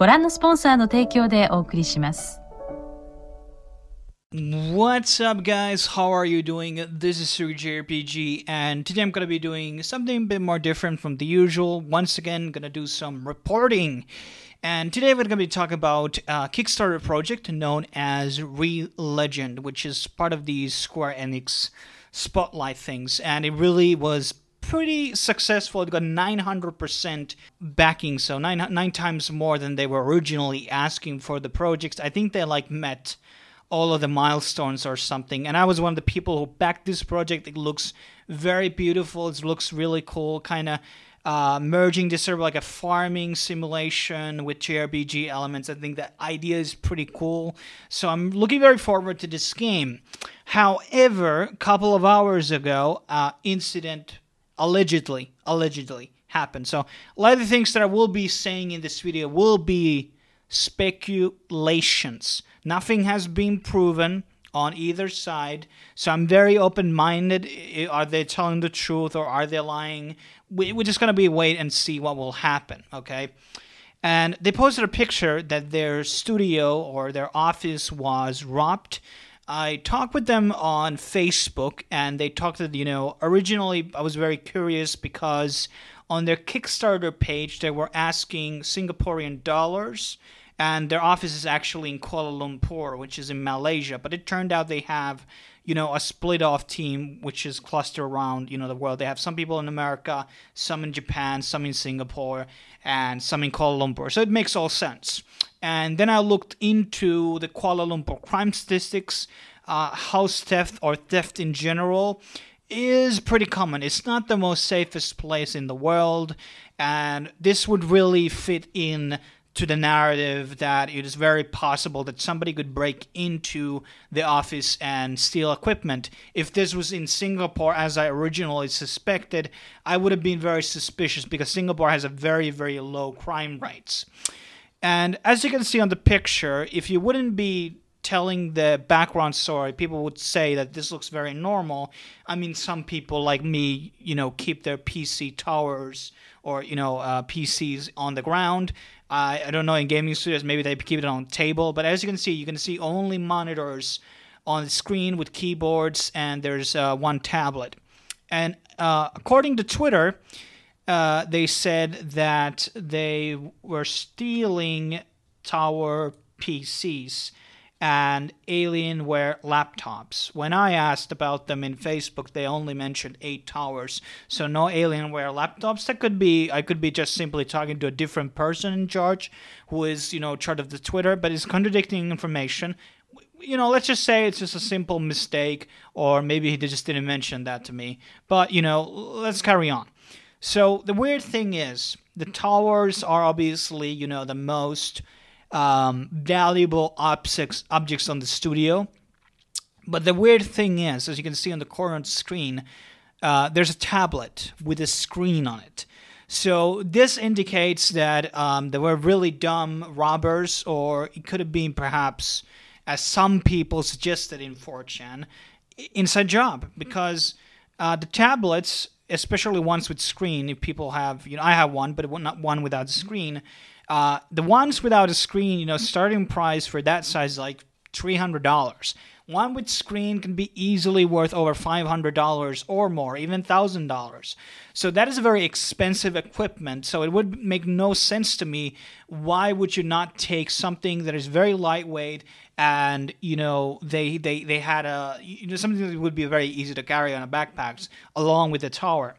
ご覧のスポンサーの提供でお送りします。What's up, guys? How are you doing? This is Sugi JRPG, and today I'm going to be doing something a bit more different from the usual. Once again, going to do some reporting. And today we're going to be talking about a Kickstarter project known as Re-Legend, which is part of the Square Enix Spotlight things. And it really was pretty successful. It got 900% backing, so nine times more than they were originally asking for the projects. I think they met all of the milestones or something, and I was one of the people who backed this project. It looks very beautiful. It looks really cool, kind of merging this sort of like a farming simulation with JRPG elements. I think that idea is pretty cool, so I'm looking very forward to this game. However, a couple of hours ago, incident allegedly happened. So a lot of the things that I will be saying in this video will be speculations. Nothing has been proven on either side, so I'm very open-minded. Are they telling the truth or are they lying? We're just going to wait and see what will happen, okay? And they posted a picture that their studio or their office was robbed. I talked with them on Facebook, and they talked that, originally I was very curious because on their Kickstarter page they were asking Singaporean dollars, and their office is actually in Kuala Lumpur, which is in Malaysia. But it turned out they have, a split-off team, which is clustered around, the world. They have some people in America, some in Japan, some in Singapore, and some in Kuala Lumpur. So it makes all sense. And then I looked into the Kuala Lumpur crime statistics. House theft or theft in general is pretty common. It's not the most safest place in the world. And this would really fit in to the narrative that it is very possible that somebody could break into the office and steal equipment. If this was in Singapore, as I originally suspected, I would have been very suspicious because Singapore has a very, very low crime rates. And as you can see on the picture, if you wouldn't be telling the background story, people would say that this looks very normal. I mean, some people like me, keep their PC towers or, PCs on the ground. I don't know, in gaming studios, maybe they keep it on a table. But as you can see only monitors on the screen with keyboards, and there's one tablet. And according to Twitter, they said that they were stealing tower PCs and Alienware laptops. When I asked about them in Facebook, they only mentioned 8 towers. So no Alienware laptops. I could be just simply talking to a different person in charge who is, in charge of the Twitter, but is contradicting information. Let's just say it's just a simple mistake, or maybe he just didn't mention that to me. But, let's carry on. So the weird thing is, the towers are obviously, the most valuable objects on the studio. But the weird thing is, as you can see on the corner of the screen, there's a tablet with a screen on it. So this indicates that there were really dumb robbers, or it could have been perhaps, as some people suggested in 4chan, inside job. Because the tablets, especially ones with screen, if people have, I have one, but not one without a screen. The ones without a screen, starting price for that size is like $300. One with screen can be easily worth over $500 or more, even $1,000. So that is a very expensive equipment. So it would make no sense to me. Why would you not take something that is very lightweight and, they had something that would be very easy to carry on a backpack along with the tower.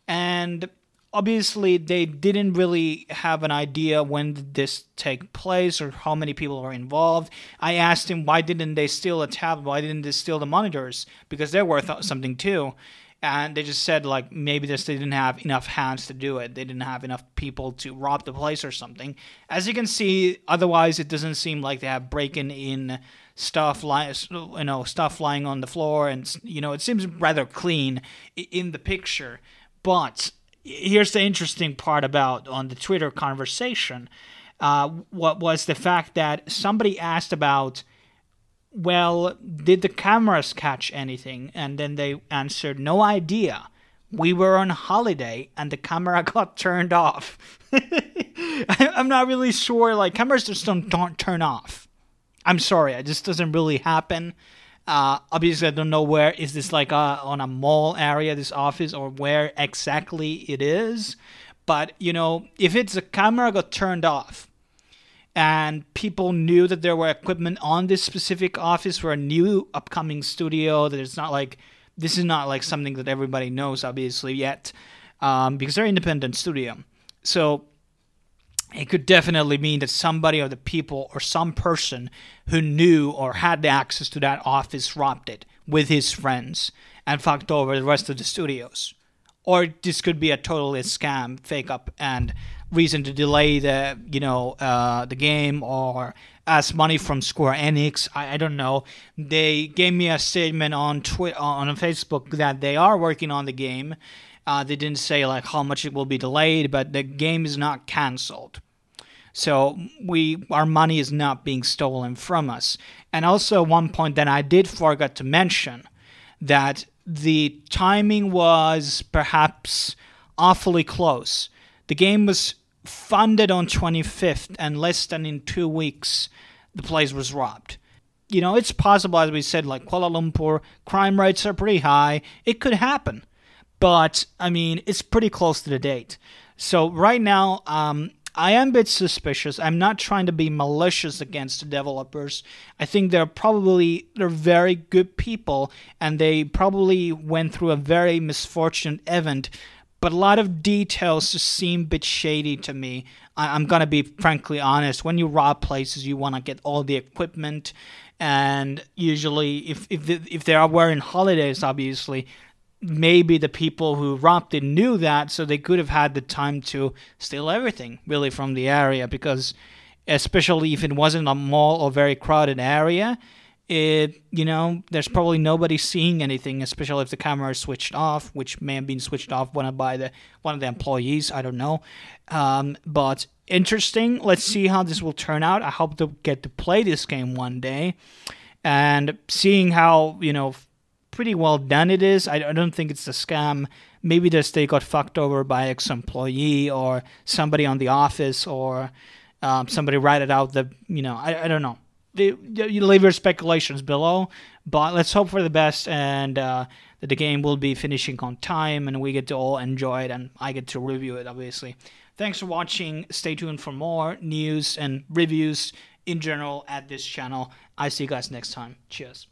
And obviously, they didn't really have an idea when did this take place or how many people are involved. I asked him, why didn't they steal a tablet? Why didn't they steal the monitors? Because they're worth something too. And they just said, maybe they didn't have enough hands to do it. They didn't have enough people to rob the place or something. As you can see, otherwise, it doesn't seem like they have breaking in stuff lying on the floor. And, it seems rather clean in the picture. But here's the interesting part about on the Twitter conversation. What was the fact that somebody asked about, well, did the cameras catch anything? And then they answered, no idea. we were on holiday and the camera got turned off. I'm not really sure. Like, cameras just don't turn off. I'm sorry, it just doesn't really happen. Obviously, I don't know where is this, like on a mall area, this office, or where exactly it is. But if it's a camera got turned off, and people knew that there were equipment on this specific office for a new upcoming studio, that it's not like this is not like something that everybody knows, obviously, yet, because they're an independent studio. So it could definitely mean that somebody or the people or some person who knew or had the access to that office robbed it with his friends and fucked over the rest of the studios. Or this could be a totally scam, fake up, and reason to delay the game or ask money from Square Enix. I don't know. They gave me a statement on Facebook that they are working on the game. They didn't say like how much it will be delayed, but the game is not canceled. So our money is not being stolen from us. And also one point that I did forget to mention, that the timing was perhaps awfully close. The game was funded on 25th, and less than in 2 weeks, the place was robbed. It's possible, as we said, like Kuala Lumpur, crime rates are pretty high. It could happen. But, I mean, it's pretty close to the date. So right now, I am a bit suspicious. I'm not trying to be malicious against the developers. I think they're very good people, and they probably went through a very misfortunate event. But a lot of details just seem a bit shady to me. I'm going to be frankly honest. When you rob places, you want to get all the equipment. And usually, if they are wearing holidays, obviously, maybe the people who robbed it knew that, so they could have had the time to steal everything, really, from the area. Because especially if it wasn't a mall or very crowded area, there's probably nobody seeing anything, especially if the camera is switched off, which may have been switched off by one of the employees. I don't know. But interesting. Let's see how this will turn out. I hope to get to play this game one day. And seeing how, pretty well done it is. I don't think it's a scam. Maybe they got fucked over by an ex-employee or somebody on the office, or somebody ratted out I don't know. You leave your speculations below, but let's hope for the best, and that the game will be finishing on time and we get to all enjoy it and I get to review it, obviously. Thanks for watching. Stay tuned for more news and reviews in general at this channel. I see you guys next time. Cheers.